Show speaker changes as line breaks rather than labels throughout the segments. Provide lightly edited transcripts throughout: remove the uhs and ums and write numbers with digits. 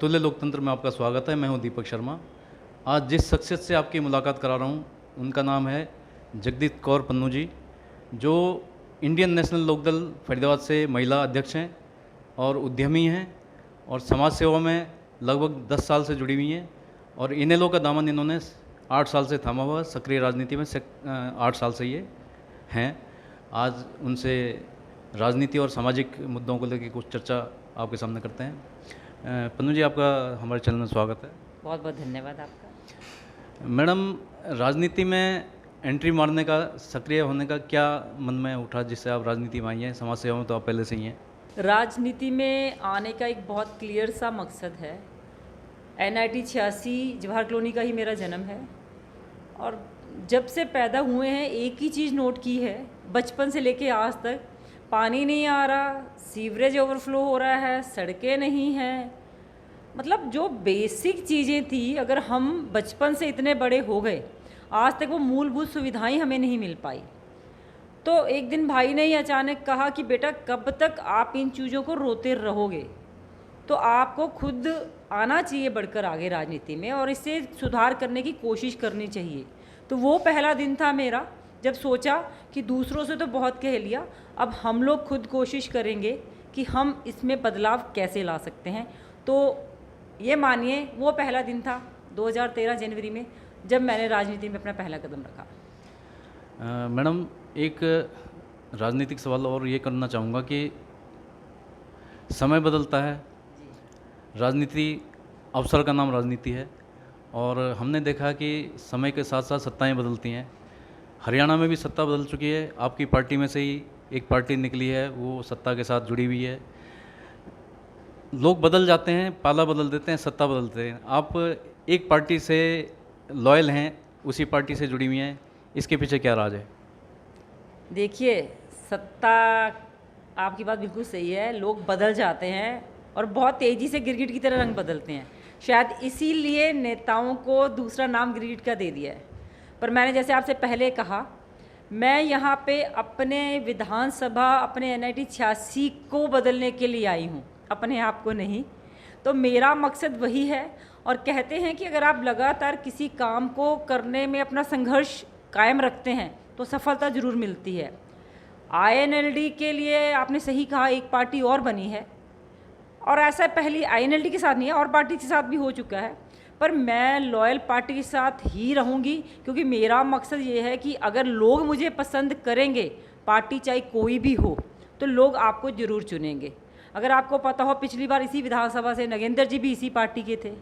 अतुल्य लोकतंत्र में आपका स्वागत है। मैं हूं दीपक शर्मा। आज जिस शख्सियत से आपकी मुलाकात करा रहा हूं उनका नाम है जगदीप कौर पन्नू जी, जो इंडियन नेशनल लोकदल फरीदाबाद से महिला अध्यक्ष हैं और उद्यमी हैं और समाज सेवा में लगभग 10 साल से जुड़ी हुई हैं और इनेलो का दामन इन्होंने 8 साल से थामा हुआ। सक्रिय राजनीति में 8 साल से ये हैं। आज उनसे राजनीति और सामाजिक मुद्दों को लेकर कुछ चर्चा आपके सामने करते हैं। पन्नू जी, आपका हमारे चैनल में स्वागत है।
बहुत बहुत धन्यवाद आपका।
मैडम, राजनीति में एंट्री मारने का, सक्रिय होने का क्या मन में उठा जिससे आप राजनीति में आई हैं? समाज सेवा में तो आप पहले से ही हैं।
राजनीति में आने का एक बहुत क्लियर सा मकसद है। NIT 86 जवाहर कॉलोनी का ही मेरा जन्म है और जब से पैदा हुए हैं एक ही चीज़ नोट की है, बचपन से लेके आज तक, पानी नहीं आ रहा, सीवरेज ओवरफ्लो हो रहा है, सड़कें नहीं हैं। मतलब जो बेसिक चीज़ें थी, अगर हम बचपन से इतने बड़े हो गए, आज तक वो मूलभूत सुविधाएं हमें नहीं मिल पाई। तो एक दिन भाई ने ही अचानक कहा कि बेटा कब तक आप इन चीज़ों को रोते रहोगे, तो आपको खुद आना चाहिए बढ़कर आगे राजनीति में और इससे सुधार करने की कोशिश करनी चाहिए। तो वो पहला दिन था मेरा जब सोचा कि दूसरों से तो बहुत कह लिया, अब हम लोग खुद कोशिश करेंगे कि हम इसमें बदलाव कैसे ला सकते हैं। तो ये मानिए वो पहला दिन था 2013 जनवरी में जब मैंने राजनीति में अपना पहला कदम रखा।
मैडम, एक राजनीतिक सवाल और ये करना चाहूँगा कि समय बदलता है, राजनीति, अवसर का नाम राजनीति है और हमने देखा कि समय के साथ साथ सत्ताएं बदलती हैं। हरियाणा में भी सत्ता बदल चुकी है, आपकी पार्टी में से ही एक पार्टी निकली है, वो सत्ता के साथ जुड़ी हुई है। लोग बदल जाते हैं, पाला बदल देते हैं, सत्ता बदलते हैं। आप एक पार्टी से लॉयल हैं, उसी पार्टी से जुड़ी हुई हैं, इसके पीछे क्या राज है?
देखिए, सत्ता, आपकी बात बिल्कुल सही है, लोग बदल जाते हैं और बहुत तेज़ी से गिरगिट की तरह रंग बदलते हैं। शायद इसीलिए नेताओं को दूसरा नाम गिरगिट का दे दिया है। पर मैंने जैसे आपसे पहले कहा, मैं यहाँ पे अपने विधानसभा, अपने NIT 86 को बदलने के लिए आई हूँ, अपने आप को नहीं। तो मेरा मकसद वही है और कहते हैं कि अगर आप लगातार किसी काम को करने में अपना संघर्ष कायम रखते हैं तो सफलता ज़रूर मिलती है। INLD के लिए आपने सही कहा, एक पार्टी और बनी है और ऐसा पहली INLD के साथ नहीं है, और पार्टी के साथ भी हो चुका है। पर मैं लॉयल पार्टी के साथ ही रहूँगी क्योंकि मेरा मकसद ये है कि अगर लोग मुझे पसंद करेंगे, पार्टी चाहे कोई भी हो, तो लोग आपको ज़रूर चुनेंगे। अगर आपको पता हो, पिछली बार इसी विधानसभा से नगेंद्र जी भी इसी पार्टी के थे,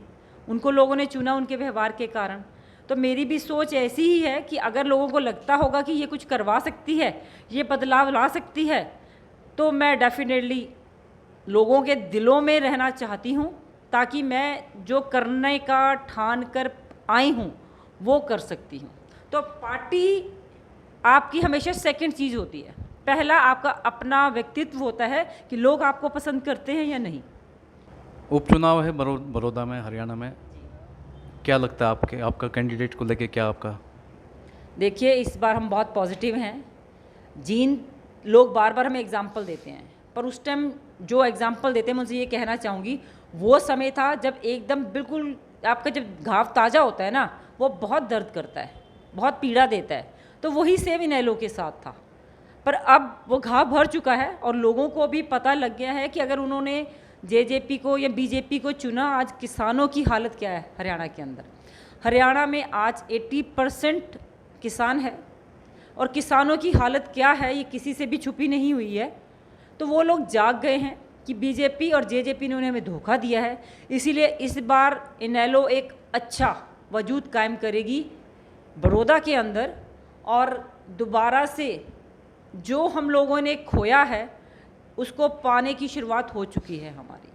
उनको लोगों ने चुना उनके व्यवहार के कारण। तो मेरी भी सोच ऐसी ही है कि अगर लोगों को लगता होगा कि ये कुछ करवा सकती है, ये बदलाव ला सकती है, तो मैं डेफिनेटली लोगों के दिलों में रहना चाहती हूँ ताकि मैं जो करने का ठान कर आई हूँ वो कर सकती हूँ। तो पार्टी आपकी हमेशा सेकंड चीज़ होती है, पहला आपका अपना व्यक्तित्व होता है कि लोग आपको पसंद करते हैं या नहीं।
उपचुनाव है बड़ौदा में, हरियाणा में, क्या लगता है आपका कैंडिडेट को लेके क्या आपका?
देखिए, इस बार हम बहुत पॉजिटिव हैं। जिन लोग बार बार हमें एग्जाम्पल देते हैं, पर उस टाइम जो एग्जाम्पल देते हैं, मुझे ये कहना चाहूँगी, वो समय था जब एकदम बिल्कुल आपका जब घाव ताज़ा होता है ना, वो बहुत दर्द करता है, बहुत पीड़ा देता है। तो वही सेम इनेलो के साथ था। पर अब वो घाव भर चुका है और लोगों को भी पता लग गया है कि अगर उन्होंने JJP को या BJP को चुना, आज किसानों की हालत क्या है हरियाणा के अंदर। हरियाणा में आज 80% किसान है और किसानों की हालत क्या है ये किसी से भी छुपी नहीं हुई है। तो वो लोग जाग गए हैं कि BJP और JJP ने उन्हें हमें धोखा दिया है, इसीलिए इस बार इनेलो एक अच्छा वजूद कायम करेगी बड़ौदा के अंदर और दोबारा से जो हम लोगों ने खोया है उसको पाने की शुरुआत हो चुकी है हमारी।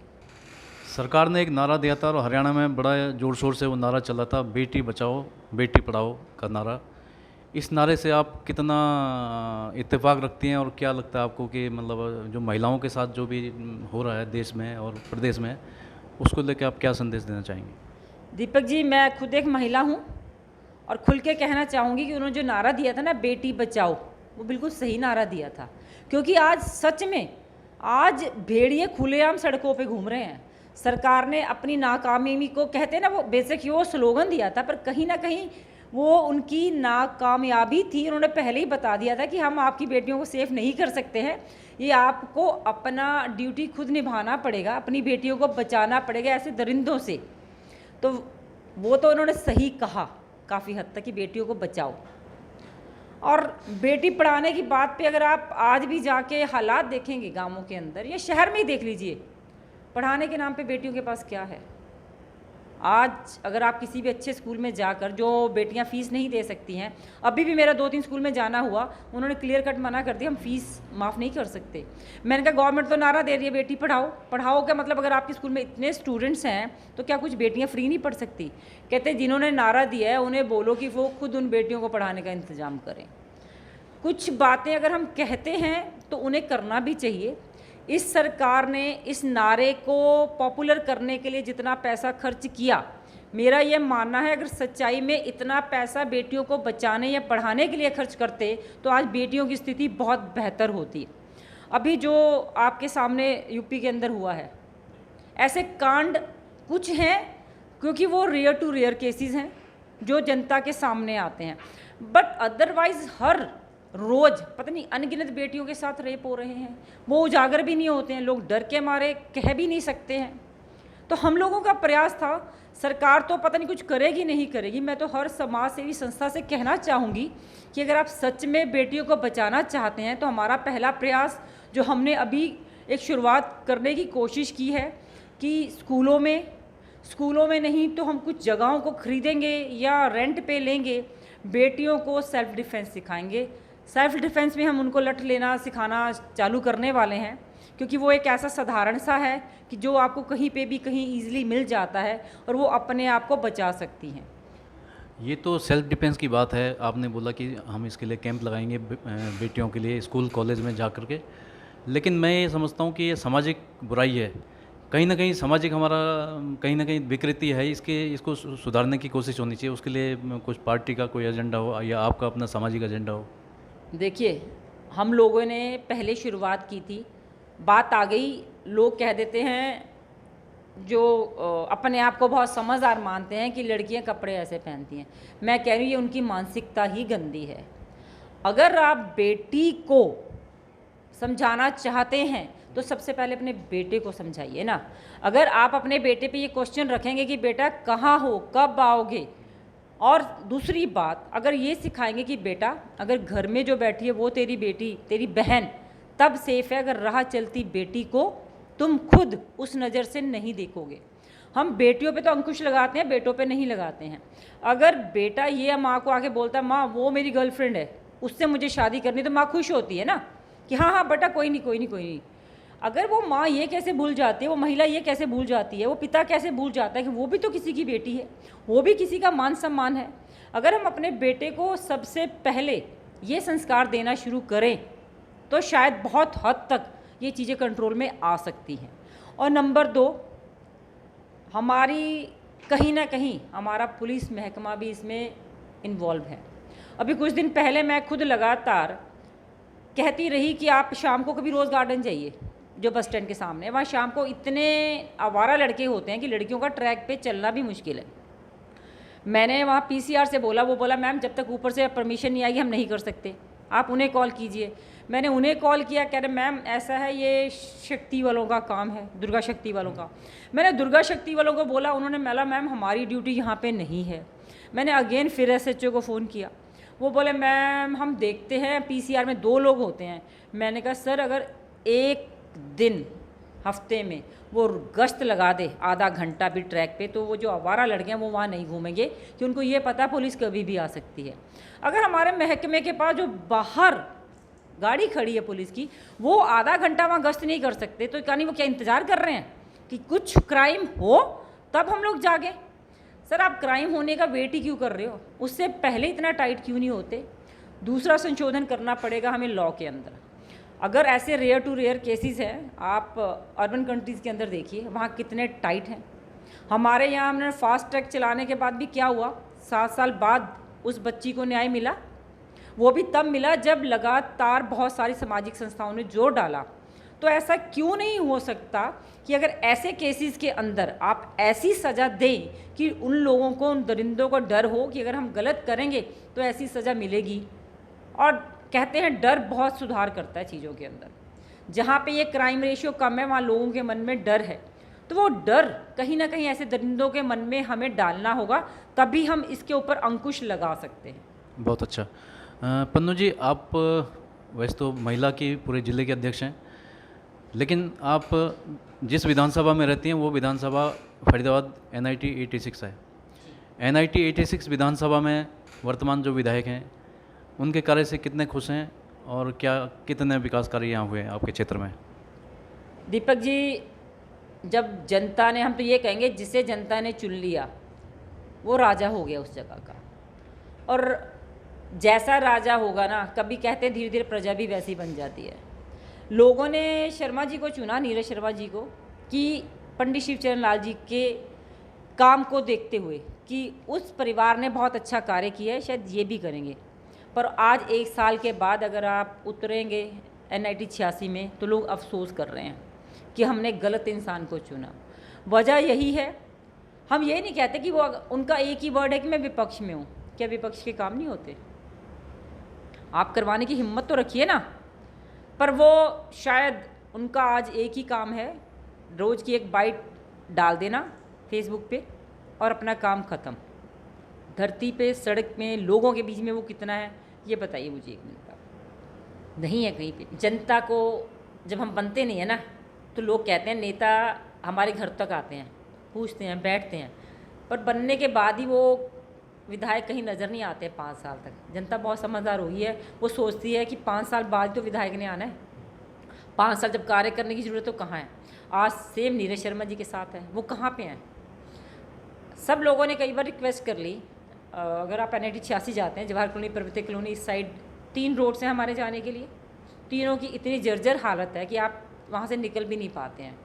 सरकार ने एक नारा दिया था और हरियाणा में बड़ा ज़ोर शोर से वो नारा चला था, बेटी बचाओ बेटी पढ़ाओ का नारा। इस नारे से आप कितना इत्तेफाक रखती हैं और क्या लगता है आपको कि मतलब जो महिलाओं के साथ जो भी हो रहा है देश में और प्रदेश में, उसको लेकर आप क्या संदेश देना चाहेंगे?
दीपक जी, मैं खुद एक महिला हूँ और खुल के कहना चाहूँगी कि उन्होंने जो नारा दिया था ना, बेटी बचाओ, वो बिल्कुल सही नारा दिया था। क्योंकि आज सच में आज भेड़िए खुलेआम सड़कों पे घूम रहे हैं, सरकार ने अपनी नाकामयाबी को, कहते हैं ना, वो बेसिक वो स्लोगन दिया था, पर कहीं ना कहीं वो उनकी नाकामयाबी थी। उन्होंने पहले ही बता दिया था कि हम आपकी बेटियों को सेफ नहीं कर सकते हैं, ये आपको अपना ड्यूटी खुद निभाना पड़ेगा, अपनी बेटियों को बचाना पड़ेगा ऐसे दरिंदों से। तो वो तो उन्होंने सही कहा काफ़ी हद तक कि बेटियों को बचाओ। और बेटी पढ़ाने की बात पे अगर आप आज भी जाके हालात देखेंगे गांवों के अंदर या शहर में ही देख लीजिए, पढ़ाने के नाम पे बेटियों के पास क्या है। आज अगर आप किसी भी अच्छे स्कूल में जाकर, जो बेटियां फ़ीस नहीं दे सकती हैं, अभी भी मेरा 2-3 स्कूल में जाना हुआ, उन्होंने क्लियर कट मना कर दिया, हम फ़ीस माफ़ नहीं कर सकते। मैंने कहा गवर्नमेंट तो नारा दे रही है बेटी पढ़ाओ। पढ़ाओ का मतलब, अगर आपके स्कूल में इतने स्टूडेंट्स हैं तो क्या कुछ बेटियाँ फ्री नहीं पढ़ सकती? कहते जिन्होंने नारा दिया है उन्हें बोलो कि वो खुद उन बेटियों को पढ़ाने का इंतज़ाम करें। कुछ बातें अगर हम कहते हैं तो उन्हें करना भी चाहिए। इस सरकार ने इस नारे को पॉपुलर करने के लिए जितना पैसा खर्च किया, मेरा ये मानना है अगर सच्चाई में इतना पैसा बेटियों को बचाने या पढ़ाने के लिए खर्च करते तो आज बेटियों की स्थिति बहुत बेहतर होती। अभी जो आपके सामने यूपी के अंदर हुआ है, ऐसे कांड कुछ हैं क्योंकि वो रेयर टू रेयर केसेस हैं जो जनता के सामने आते हैं, बट अदरवाइज हर रोज़ पता नहीं अनगिनत बेटियों के साथ रेप हो रहे हैं। वो उजागर भी नहीं होते हैं, लोग डर के मारे कह भी नहीं सकते हैं। तो हम लोगों का प्रयास था, सरकार तो पता नहीं कुछ करेगी नहीं करेगी। मैं तो हर समाज सेवी संस्था से कहना चाहूँगी कि अगर आप सच में बेटियों को बचाना चाहते हैं तो हमारा पहला प्रयास जो हमने अभी एक शुरुआत करने की कोशिश की है कि स्कूलों में नहीं तो हम कुछ जगहों को खरीदेंगे या रेंट पे लेंगे, बेटियों को सेल्फ डिफेंस सिखाएंगे। सेल्फ डिफेंस में हम उनको लठ लेना सिखाना चालू करने वाले हैं, क्योंकि वो एक ऐसा साधारण सा है कि जो आपको कहीं पे भी कहीं ईजिली मिल जाता है और वो अपने आप को बचा सकती हैं।
ये तो सेल्फ डिफेंस की बात है। आपने बोला कि हम इसके लिए कैंप लगाएंगे बेटियों के लिए स्कूल कॉलेज में जा कर के, लेकिन मैं ये समझता हूँ कि ये सामाजिक बुराई है। कहीं ना कहीं सामाजिक हमारा कहीं ना कहीं विकृति है, इसको सुधारने की कोशिश होनी चाहिए। उसके लिए कुछ पार्टी का कोई एजेंडा हो या आपका अपना सामाजिक एजेंडा हो।
देखिए, हम लोगों ने पहले शुरुआत की थी, बात आ गई, लोग कह देते हैं जो अपने आप को बहुत समझदार मानते हैं कि लड़कियां कपड़े ऐसे पहनती हैं। मैं कह रही हूँ ये उनकी मानसिकता ही गंदी है। अगर आप बेटी को समझाना चाहते हैं तो सबसे पहले अपने बेटे को समझाइए ना। अगर आप अपने बेटे पे ये क्वेश्चन रखेंगे कि बेटा कहाँ हो, कब आओगे, और दूसरी बात अगर ये सिखाएंगे कि बेटा अगर घर में जो बैठी है वो तेरी बेटी, तेरी बहन, तब सेफ है, अगर राह चलती बेटी को तुम खुद उस नज़र से नहीं देखोगे। हम बेटियों पे तो अंकुश लगाते हैं, बेटों पे नहीं लगाते हैं। अगर बेटा ये माँ को आके बोलता है माँ वो मेरी गर्लफ्रेंड है, उससे मुझे शादी करनी, तो माँ खुश होती है ना कि हाँ हाँ बेटा कोई नहीं कोई नहीं कोई नहीं। अगर वो माँ ये कैसे भूल जाती है, वो महिला ये कैसे भूल जाती है, वो पिता कैसे भूल जाता है कि वो भी तो किसी की बेटी है, वो भी किसी का मान सम्मान है। अगर हम अपने बेटे को सबसे पहले ये संस्कार देना शुरू करें तो शायद बहुत हद तक ये चीज़ें कंट्रोल में आ सकती हैं। और नंबर 2, हमारी कहीं ना कहीं हमारा पुलिस महकमा भी इसमें इन्वॉल्व है। अभी कुछ दिन पहले मैं खुद लगातार कहती रही कि आप शाम को कभी रोज़ गार्डन जाइए, जो बस स्टैंड के सामने, वहाँ शाम को इतने आवारा लड़के होते हैं कि लड़कियों का ट्रैक पे चलना भी मुश्किल है। मैंने वहाँ पीसीआर से बोला, वो बोला मैम जब तक ऊपर से परमिशन नहीं आएगी हम नहीं कर सकते, आप उन्हें कॉल कीजिए। मैंने उन्हें कॉल किया, कह रहे मैम ऐसा है ये शक्ति वालों का काम है, दुर्गा शक्ति वालों का। मैंने दुर्गा शक्ति वालों को बोला, उन्होंने बोला मैम हमारी ड्यूटी यहाँ पे नहीं है। मैंने अगेन फिर एसएचओ को फ़ोन किया, वो बोले मैम हम देखते हैं, पीसीआर में 2 लोग होते हैं। मैंने कहा सर अगर एक दिन हफ्ते में वो गश्त लगा दे आधा घंटा भी ट्रैक पे, तो वो जो आवारा लड़के हैं वो वहाँ नहीं घूमेंगे, कि उनको ये पता पुलिस कभी भी आ सकती है। अगर हमारे महकमे के पास जो बाहर गाड़ी खड़ी है पुलिस की, वो आधा घंटा वहाँ गश्त नहीं कर सकते, तो यानी वो क्या इंतज़ार कर रहे हैं कि कुछ क्राइम हो तब हम लोग जागें? सर आप क्राइम होने का वेट ही क्यों कर रहे हो? उससे पहले इतना टाइट क्यों नहीं होते? दूसरा संशोधन करना पड़ेगा हमें लॉ के अंदर। अगर ऐसे रेयर टू रेयर केसेस हैं, आप अर्बन कंट्रीज़ के अंदर देखिए वहाँ कितने टाइट हैं। हमारे यहाँ हमने फास्ट ट्रैक चलाने के बाद भी क्या हुआ, 7 साल बाद उस बच्ची को न्याय मिला। वो भी तब मिला जब लगातार बहुत सारी सामाजिक संस्थाओं ने जोर डाला। तो ऐसा क्यों नहीं हो सकता कि अगर ऐसे केसेस के अंदर आप ऐसी सज़ा दें कि उन लोगों को, उन दरिंदों को डर हो कि अगर हम गलत करेंगे तो ऐसी सज़ा मिलेगी। और कहते हैं डर बहुत सुधार करता है चीज़ों के अंदर। जहाँ पे ये क्राइम रेशियो कम है वहाँ लोगों के मन में डर है, तो वो डर कहीं ना कहीं ऐसे दरिंदों के मन में हमें डालना होगा, तभी हम इसके ऊपर अंकुश लगा सकते हैं।
बहुत अच्छा। पन्नू जी, आप वैसे तो महिला की पूरे ज़िले के अध्यक्ष हैं, लेकिन आप जिस विधानसभा में रहती हैं वो विधानसभा फरीदाबाद NIT 86 है। NIT 86 विधानसभा में वर्तमान जो विधायक हैं उनके कार्य से कितने खुश हैं और क्या कितने विकास कार्य यहाँ हुए हैं आपके क्षेत्र में?
दीपक जी, जब जनता ने, हम तो ये कहेंगे जिसे जनता ने चुन लिया वो राजा हो गया उस जगह का। और जैसा राजा होगा ना, कभी कहते हैं धीरे धीरे प्रजा भी वैसी बन जाती है। लोगों ने शर्मा जी को चुना, नीरज शर्मा जी को, कि पंडित शिवचरण लाल जी के काम को देखते हुए कि उस परिवार ने बहुत अच्छा कार्य किया है, शायद ये भी करेंगे। पर आज 1 साल के बाद अगर आप उतरेंगे NIT 86 में तो लोग अफसोस कर रहे हैं कि हमने गलत इंसान को चुना। वजह यही है, हम ये नहीं कहते कि वो, उनका एक ही वर्ड है कि मैं विपक्ष में हूँ। क्या विपक्ष के काम नहीं होते? आप करवाने की हिम्मत तो रखिए ना। पर वो शायद उनका आज एक ही काम है, रोज़ की एक बाइट डाल देना फेसबुक पे और अपना काम ख़त्म। धरती पे, सड़क में, लोगों के बीच में वो कितना है ये बताइए मुझे एक मिनट का। नहीं है कहीं पे। जनता को जब हम बनते नहीं है ना तो लोग कहते हैं नेता हमारे घर तक आते हैं, पूछते हैं, बैठते हैं, पर बनने के बाद ही वो विधायक कहीं नज़र नहीं आते 5 साल तक। जनता बहुत समझदार हुई है, वो सोचती है कि 5 साल बाद तो विधायक ने आना है। 5 साल जब कार्य करने की ज़रूरत तो कहाँ है? आज सेम नीरज शर्मा जी के साथ है, वो कहाँ पे हैं? सब लोगों ने कई बार रिक्वेस्ट कर ली, अगर आप NIT 86 जाते हैं, जवाहर कॉलोनी, प्रगति कॉलोनी, इस साइड 3 रोड्स हैं हमारे जाने के लिए। तीनों की इतनी जर्जर हालत है कि आप वहाँ से निकल भी नहीं पाते हैं।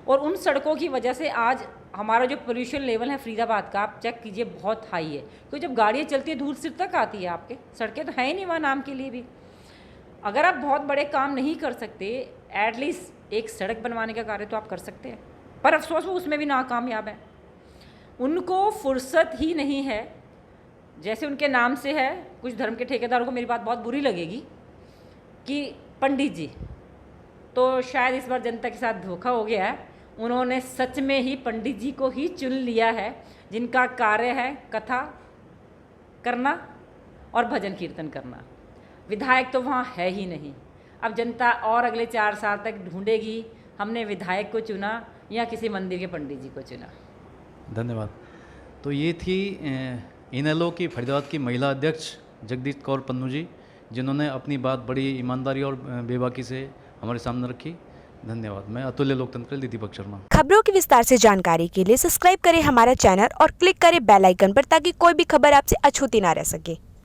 और उन सड़कों की वजह से आज हमारा जो पोल्यूशन लेवल है फरीदाबाद का, आप चेक कीजिए, बहुत हाई है। क्योंकि जब गाड़ियाँ चलती है धूल सिर तक आती है आपके। सड़कें तो हैं ही नहीं वहाँ नाम के लिए भी। अगर आप बहुत बड़े काम नहीं कर सकते, एटलीस्ट एक सड़क बनवाने का कार्य तो आप कर सकते हैं। पर अफसोस वो उसमें भी नाकामयाब है। उनको फुर्सत ही नहीं है। जैसे उनके नाम से है, कुछ धर्म के ठेकेदारों को मेरी बात बहुत बुरी लगेगी कि पंडित जी, तो शायद इस बार जनता के साथ धोखा हो गया है। उन्होंने सच में ही पंडित जी को ही चुन लिया है, जिनका कार्य है कथा करना और भजन कीर्तन करना। विधायक तो वहाँ है ही नहीं। अब जनता और अगले 4 साल तक ढूंढेगी हमने विधायक को चुना या किसी मंदिर के पंडित जी को चुना।
धन्यवाद। तो ये थी इनेलो की फरीदाबाद की महिला अध्यक्ष जगदीश कौर पन्नू जी, जिन्होंने अपनी बात बड़ी ईमानदारी और बेबाकी से हमारे सामने रखी। धन्यवाद। मैं अतुल्य लोकतंत्र दीपक शर्मा।
खबरों की विस्तार से जानकारी के लिए सब्सक्राइब करें हमारा चैनल और क्लिक करें बेल आइकन पर, ताकि कोई भी खबर आपसे अछूती ना रह सके।